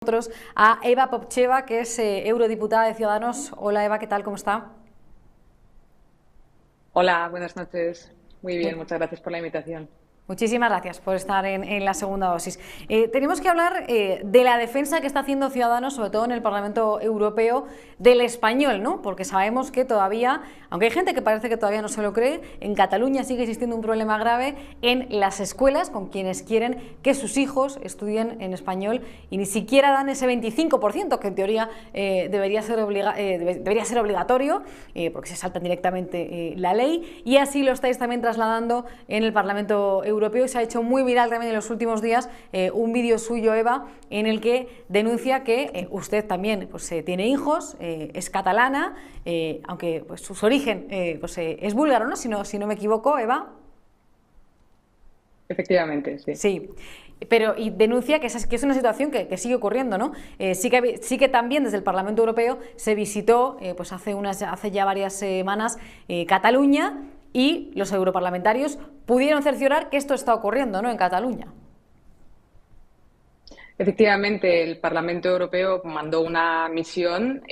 Nosotros a Eva Popcheva, que es eurodiputada de Ciudadanos. Hola Eva, ¿qué tal? ¿Cómo está? Hola, buenas noches. Muy bien, Mu- muchas gracias por la invitación. Muchísimas gracias por estar en la segunda dosis. Tenemos que hablar de la defensa que está haciendo Ciudadanos, sobre todo en el Parlamento Europeo, del español, ¿no? Porque sabemos que todavía, aunque hay gente que parece que todavía no se lo cree, en Cataluña sigue existiendo un problema grave en las escuelas con quienes quieren que sus hijos estudien en español y ni siquiera dan ese 25% que en teoría debería ser obligatorio, porque se saltan directamente la ley, y así lo estáis también trasladando en el Parlamento Europeo. Y se ha hecho muy viral también en los últimos días un vídeo suyo, Eva, en el que denuncia que usted también tiene hijos, es catalana, aunque pues, su origen es búlgaro, ¿no? Si no me equivoco, Eva. Efectivamente, sí. Sí, pero y denuncia que es una situación que sigue ocurriendo, ¿no? Sí que también desde el Parlamento Europeo se visitó pues hace ya varias semanas Cataluña, y los europarlamentarios pudieron cerciorar que esto está ocurriendo, ¿no? En Cataluña. Efectivamente, el Parlamento Europeo mandó una misión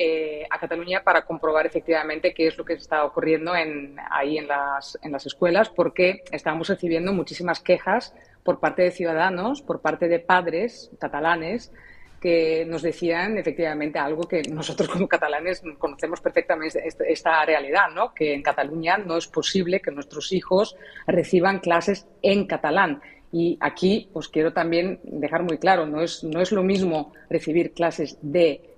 a Cataluña para comprobar efectivamente qué es lo que está ocurriendo ahí en las escuelas, porque estábamos recibiendo muchísimas quejas por parte de ciudadanos, por parte de padres catalanes, que nos decían efectivamente algo que nosotros como catalanes conocemos perfectamente esta realidad, ¿no? Que en Cataluña no es posible que nuestros hijos reciban clases en catalán. Y aquí pues quiero también dejar muy claro, no es lo mismo recibir clases de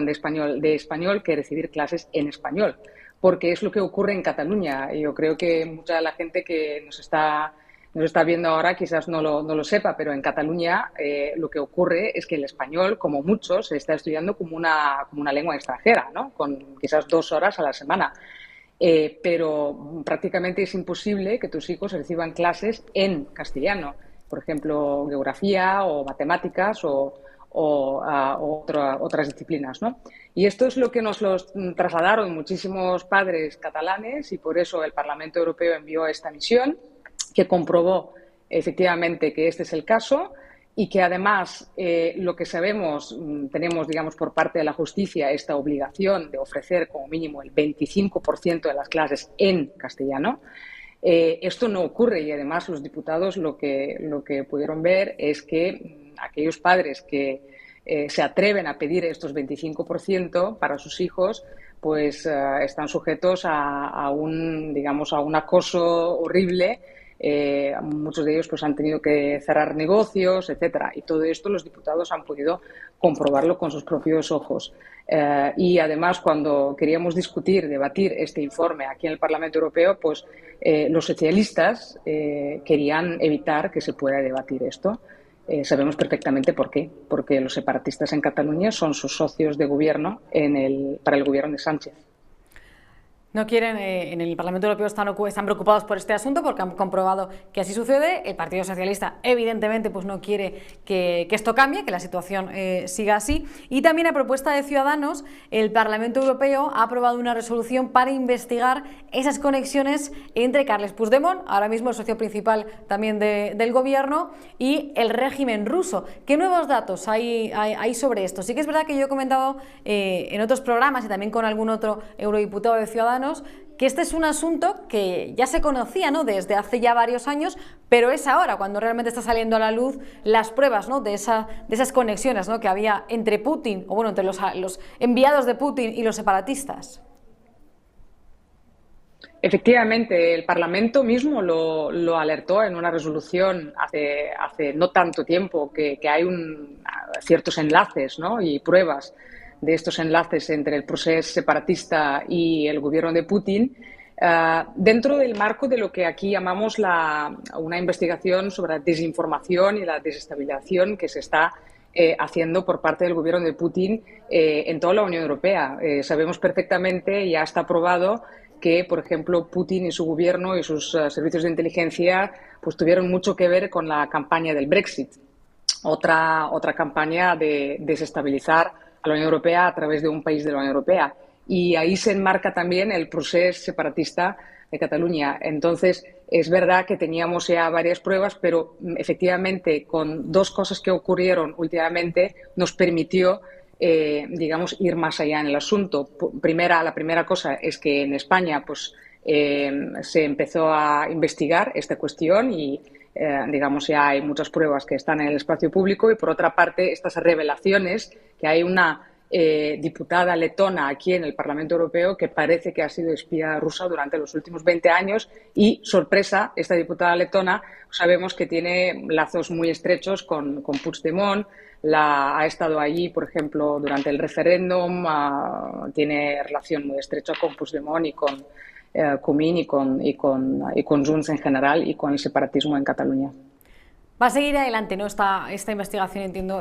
español que recibir clases en español, porque es lo que ocurre en Cataluña. Yo creo que mucha de la gente que nos está viendo ahora quizás no lo sepa, pero en Cataluña lo que ocurre es que el español, como muchos, se está estudiando como una lengua extranjera, ¿no? Con quizás 2 horas a la semana. Pero prácticamente es imposible que tus hijos reciban clases en castellano, por ejemplo, geografía o matemáticas o otras disciplinas, ¿no? Y esto es lo que nos trasladaron muchísimos padres catalanes, y por eso el Parlamento Europeo envió esta misión que comprobó efectivamente que este es el caso, y que además lo que sabemos, tenemos, digamos, por parte de la justicia esta obligación de ofrecer como mínimo el 25% de las clases en castellano. Esto no ocurre, y además los diputados lo que pudieron ver es que aquellos padres que se atreven a pedir estos 25% para sus hijos, pues están sujetos digamos, a un acoso horrible. Muchos de ellos pues han tenido que cerrar negocios, etcétera. Y todo esto los diputados han podido comprobarlo con sus propios ojos. Y además, cuando queríamos debatir este informe aquí en el Parlamento Europeo, pues los socialistas querían evitar que se pueda debatir esto. Sabemos perfectamente por qué. Porque los separatistas en Cataluña son sus socios de gobierno para el gobierno de Sánchez. No quieren, en el Parlamento Europeo están preocupados por este asunto porque han comprobado que así sucede. El Partido Socialista, evidentemente, pues no quiere que esto cambie, que la situación siga así. Y también, a propuesta de Ciudadanos, el Parlamento Europeo ha aprobado una resolución para investigar esas conexiones entre Carles Puigdemont, ahora mismo el socio principal también del gobierno, y el régimen ruso. ¿Qué nuevos datos hay sobre esto? Sí que es verdad que yo he comentado en otros programas y también con algún otro eurodiputado de Ciudadanos que este es un asunto que ya se conocía, ¿no?, desde hace ya varios años, pero es ahora cuando realmente está saliendo a la luz las pruebas, ¿no?, de esas conexiones, ¿no?, que había entre Putin, o bueno, entre los enviados de Putin y los separatistas. Efectivamente, el Parlamento mismo lo alertó en una resolución hace no tanto tiempo, que hay ciertos enlaces, ¿no?, y pruebas de estos enlaces entre el proceso separatista y el gobierno de Putin, dentro del marco de lo que aquí llamamos una investigación sobre la desinformación y la desestabilización que se está haciendo por parte del gobierno de Putin en toda la Unión Europea. Sabemos perfectamente, ya está probado, que, por ejemplo, Putin y su gobierno y sus servicios de inteligencia pues tuvieron mucho que ver con la campaña del Brexit, otra campaña de desestabilizar a la Unión Europea a través de un país de la Unión Europea. Y ahí se enmarca también el proceso separatista de Cataluña. Entonces, es verdad que teníamos ya varias pruebas, pero efectivamente con dos cosas que ocurrieron últimamente nos permitió, digamos, ir más allá en el asunto. La primera cosa es que en España pues, se empezó a investigar esta cuestión y, digamos, ya hay muchas pruebas que están en el espacio público y, por otra parte, estas revelaciones que hay una diputada letona aquí en el Parlamento Europeo que parece que ha sido espía rusa durante los últimos 20 años y, sorpresa, esta diputada letona sabemos que tiene lazos muy estrechos con Puigdemont, ha estado allí, por ejemplo, durante el referéndum, tiene relación muy estrecha con Puigdemont y con Comín y con Junts en general y con el separatismo en Cataluña. Va a seguir adelante, ¿no? esta investigación, entiendo,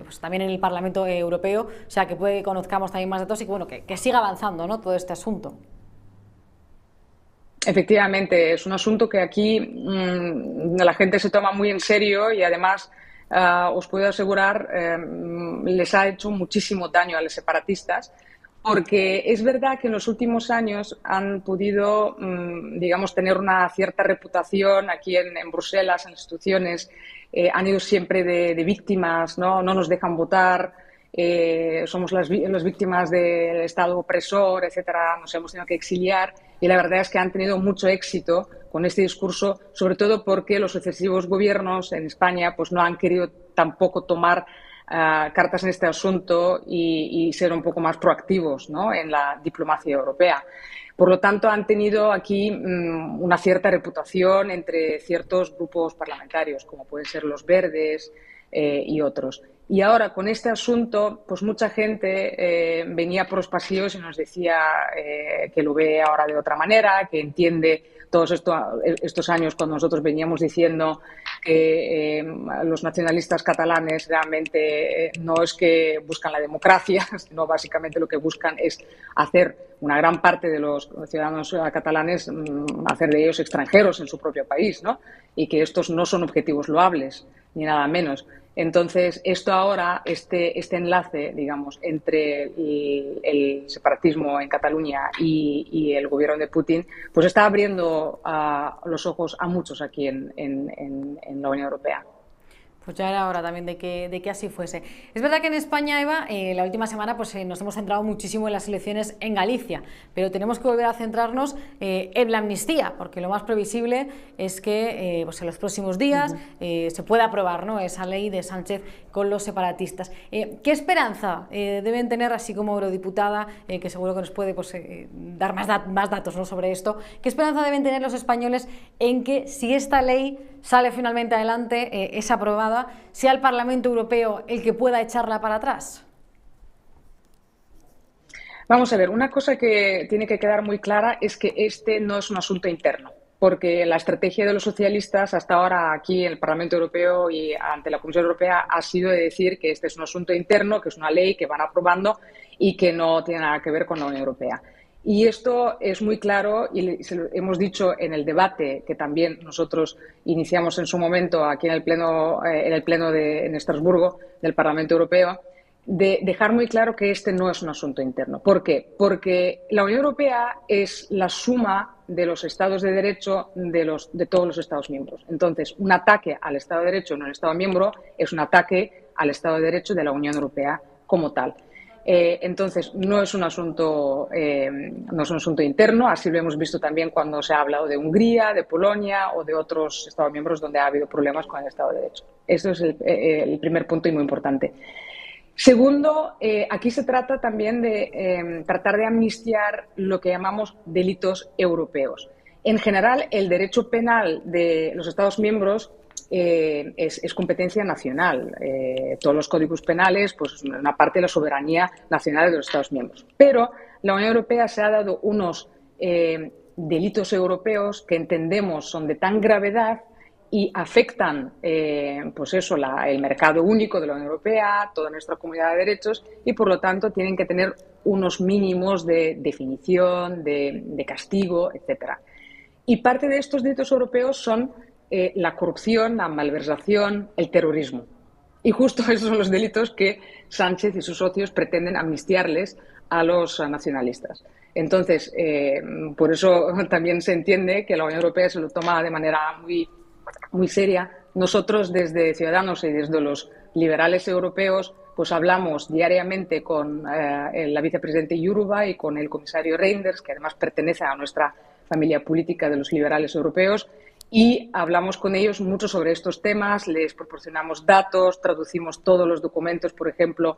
pues también en el Parlamento Europeo, o sea, que puede que conozcamos también más datos y que, bueno, que siga avanzando, ¿no?, todo este asunto. Efectivamente, es un asunto que aquí la gente se toma muy en serio y, además, os puedo asegurar, les ha hecho muchísimo daño a los separatistas, porque es verdad que en los últimos años han podido, digamos, tener una cierta reputación aquí en Bruselas, en las instituciones, han ido siempre de víctimas, ¿no? No nos dejan votar, somos las víctimas del Estado opresor, etcétera, nos hemos tenido que exiliar, y la verdad es que han tenido mucho éxito con este discurso, sobre todo porque los sucesivos gobiernos en España pues no han querido tampoco tomar cartas en este asunto y ser un poco más proactivos, ¿no?, en la diplomacia europea. Por lo tanto, han tenido aquí una cierta reputación entre ciertos grupos parlamentarios, como pueden ser los Verdes y otros. Y ahora, con este asunto, pues mucha gente venía por los pasillos y nos decía que lo ve ahora de otra manera, que entiende todos estos años cuando nosotros veníamos diciendo que los nacionalistas catalanes realmente no es que buscan la democracia, sino básicamente lo que buscan es hacer una gran parte de los ciudadanos catalanes, hacer de ellos extranjeros en su propio país, ¿no? Y que estos no son objetivos loables, ni nada menos. Entonces, esto ahora, este enlace, digamos, entre el separatismo en Cataluña y el gobierno de Putin, pues está abriendo los ojos a muchos aquí en la Unión Europea. Pues ya era hora también de que así fuese. Es verdad que en España, Eva, la última semana pues, nos hemos centrado muchísimo en las elecciones en Galicia, pero tenemos que volver a centrarnos en la amnistía, porque lo más previsible es que pues en los próximos días se pueda aprobar, ¿no?, esa ley de Sánchez con los separatistas. ¿Qué esperanza deben tener, así como eurodiputada, que seguro que nos puede pues, dar más datos, ¿no?, sobre esto? ¿Qué esperanza deben tener los españoles en que, si esta ley sale finalmente adelante, es aprobada, sea el Parlamento Europeo el que pueda echarla para atrás? Vamos a ver, una cosa que tiene que quedar muy clara es que este no es un asunto interno, porque la estrategia de los socialistas hasta ahora aquí en el Parlamento Europeo y ante la Comisión Europea ha sido de decir que este es un asunto interno, que es una ley que van aprobando y que no tiene nada que ver con la Unión Europea. Y esto es muy claro y se lo hemos dicho en el debate que también nosotros iniciamos en su momento aquí en el pleno en Estrasburgo del Parlamento Europeo, de dejar muy claro que este no es un asunto interno. ¿Por qué? Porque la Unión Europea es la suma de los Estados de Derecho de todos los Estados miembros. Entonces, un ataque al Estado de Derecho en un Estado miembro es un ataque al Estado de Derecho de la Unión Europea como tal. Entonces, no es un asunto interno, así lo hemos visto también cuando se ha hablado de Hungría, de Polonia o de otros Estados miembros donde ha habido problemas con el Estado de Derecho. Eso es el primer punto y muy importante. Segundo, aquí se trata también de tratar de amnistiar lo que llamamos delitos europeos. En general, el derecho penal de los Estados miembros es competencia nacional. Todos los códigos penales, pues, son una parte de la soberanía nacional de los Estados miembros. Pero la Unión Europea se ha dado unos delitos europeos que entendemos son de tan gravedad y afectan pues eso, el mercado único de la Unión Europea, toda nuestra comunidad de derechos, y por lo tanto tienen que tener unos mínimos de definición, de castigo, etcétera. Y parte de estos delitos europeos son la corrupción, la malversación, el terrorismo. Y justo esos son los delitos que Sánchez y sus socios pretenden amnistiarles a los nacionalistas. Entonces, por eso también se entiende que la Unión Europea se lo toma de manera muy seria. Nosotros desde Ciudadanos y desde los liberales europeos pues hablamos diariamente con la vicepresidenta Jourová y con el comisario Reynders, que además pertenece a nuestra familia política de los liberales europeos, y hablamos con ellos mucho sobre estos temas, les proporcionamos datos, traducimos todos los documentos, por ejemplo,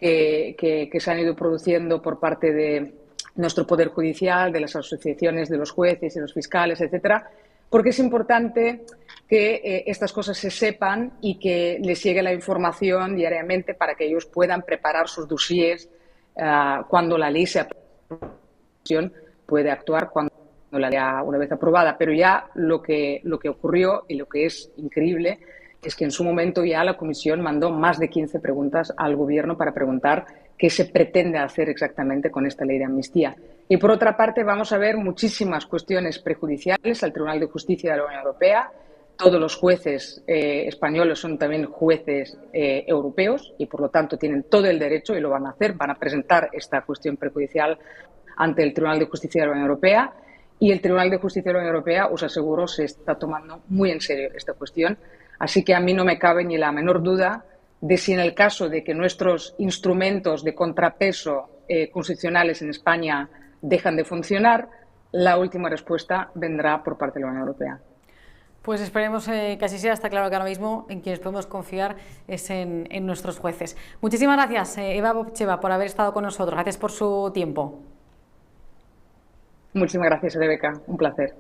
que se han ido produciendo por parte de nuestro Poder Judicial, de las asociaciones de los jueces y los fiscales, etcétera, porque es importante que estas cosas se sepan y que les llegue la información diariamente para que ellos puedan preparar sus dossiers cuando la ley se apruebe, puede actuar cuando la ley una vez aprobada. Pero ya lo que ocurrió y lo que es increíble es que en su momento ya la Comisión mandó más de 15 preguntas al Gobierno para preguntar qué se pretende hacer exactamente con esta ley de amnistía. Y por otra parte vamos a ver muchísimas cuestiones prejudiciales al Tribunal de Justicia de la Unión Europea. Todos los jueces españoles son también jueces europeos y por lo tanto tienen todo el derecho y lo van a hacer, van a presentar esta cuestión prejudicial ante el Tribunal de Justicia de la Unión Europea. Y el Tribunal de Justicia de la Unión Europea, os aseguro, se está tomando muy en serio esta cuestión. Así que a mí no me cabe ni la menor duda de si en el caso de que nuestros instrumentos de contrapeso constitucionales en España dejan de funcionar, la última respuesta vendrá por parte de la Unión Europea. Pues esperemos que así sea. Está claro que ahora mismo en quienes podemos confiar es en nuestros jueces. Muchísimas gracias, Eva Bobcheva, por haber estado con nosotros. Gracias por su tiempo. Muchísimas gracias, Rebeca. Un placer.